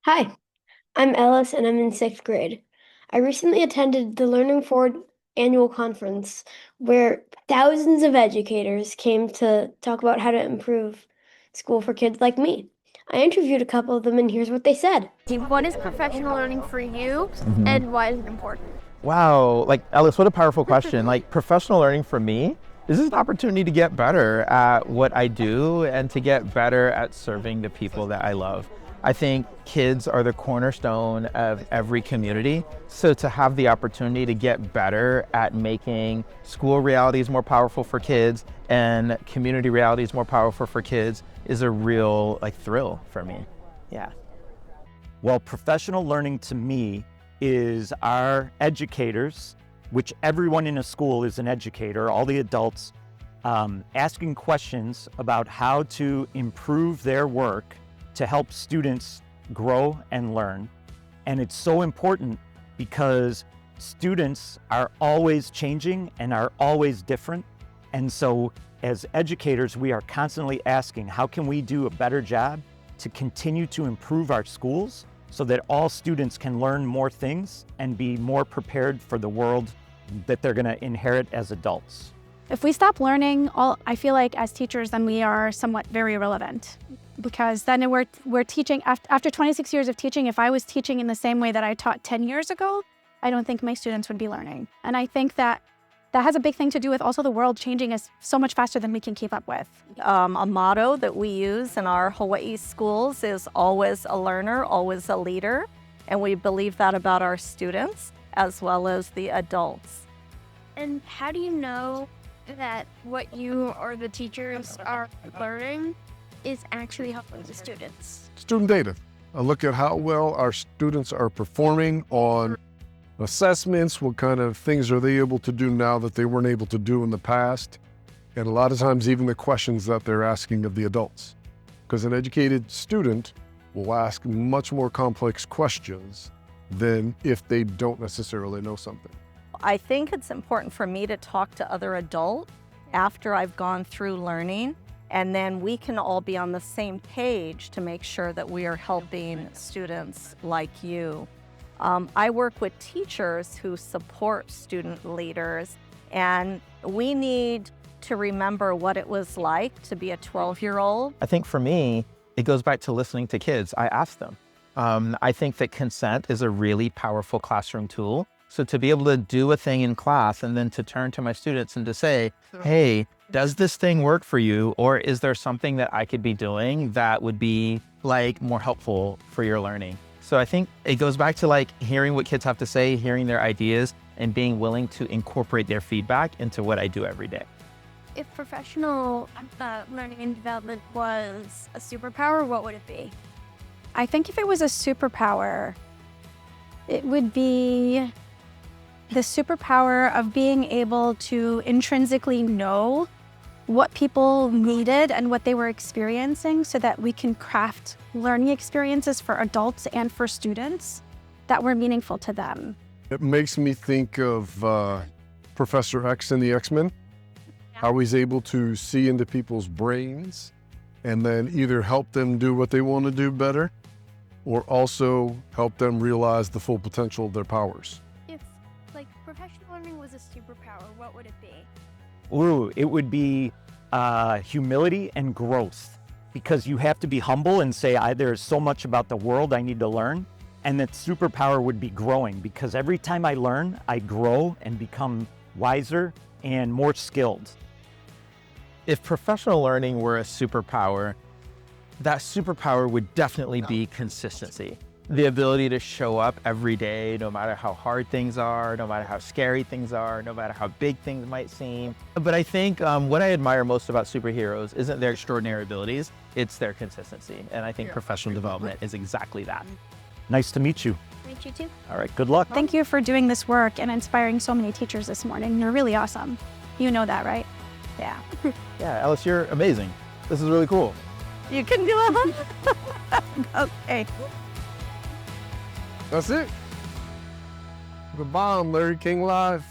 Hi, I'm Ellis and I'm in sixth grade. I recently attended the Learning Forward annual conference where thousands of educators came to talk about how to improve school for kids like me. I interviewed a couple of them and here's what they said. What is professional learning for you Mhm. and why is it important? Wow, like Ellis, what a powerful question. Like professional learning for me, this is an opportunity to get better at what I do and to get better at serving the people that I love. I think kids are the cornerstone of every community. So to have the opportunity to get better at making school realities more powerful for kids and community realities more powerful for kids is a real thrill for me. Yeah. Well, professional learning to me is our educators, which everyone in a school is an educator, all the adults, asking questions about how to improve their work to help students grow and learn. And it's so important because students are always changing and are always different. And so as educators, we are constantly asking, how can we do a better job to continue to improve our schools so that all students can learn more things and be more prepared for the world that they're going to inherit as adults. If we stop learning, I feel like as teachers, then we are somewhat very irrelevant. Because then we're teaching, after 26 years of teaching, if I was teaching in the same way that I taught 10 years ago, I don't think my students would be learning. And I think that has a big thing to do with also the world changing us so much faster than we can keep up with. A motto that we use in our Hawaii schools is always a learner, always a leader. And we believe that about our students as well as the adults. And how do you know that what you or the teachers are learning is actually helping the students? Student data. I look at how well our students are performing on assessments, what kind of things are they able to do now that they weren't able to do in the past, and a lot of times even the questions that they're asking of the adults. Because an educated student will ask much more complex questions than if they don't necessarily know something. I think it's important for me to talk to other adults after I've gone through learning, and then we can all be on the same page to make sure that we are helping students like you. I work with teachers who support student leaders, and we need to remember what it was like to be a 12-year-old. I think for me, it goes back to listening to kids. I ask them. I think that consent is a really powerful classroom tool. So to be able to do a thing in class and then to turn to my students and to say, hey, does this thing work for you? Or is there something that I could be doing that would be more helpful for your learning? So I think it goes back to hearing what kids have to say, hearing their ideas, and being willing to incorporate their feedback into what I do every day. If professional learning and development was a superpower, what would it be? I think if it was a superpower, it would be the superpower of being able to intrinsically know what people needed and what they were experiencing so that we can craft learning experiences for adults and for students that were meaningful to them. It makes me think of Professor X in the X-Men, how he's able to see into people's brains and then either help them do what they want to do better or also help them realize the full potential of their powers. If professional learning was a superpower, what would it be? Ooh, it would be humility and growth, because you have to be humble and say, there's so much about the world I need to learn. And that superpower would be growing, because every time I learn, I grow and become wiser and more skilled. If professional learning were a superpower, that superpower would definitely be consistency. The ability to show up every day, no matter how hard things are, no matter how scary things are, no matter how big things might seem. But I think what I admire most about superheroes isn't their extraordinary abilities, it's their consistency. And I think professional development is exactly that. Nice to meet you. Meet you too. All right, good luck. Thank you for doing this work and inspiring so many teachers this morning. You're really awesome. You know that, right? Yeah. Yeah, Ellis, you're amazing. This is really cool. You can do it. Okay. That's it. The bomb, Larry King Live.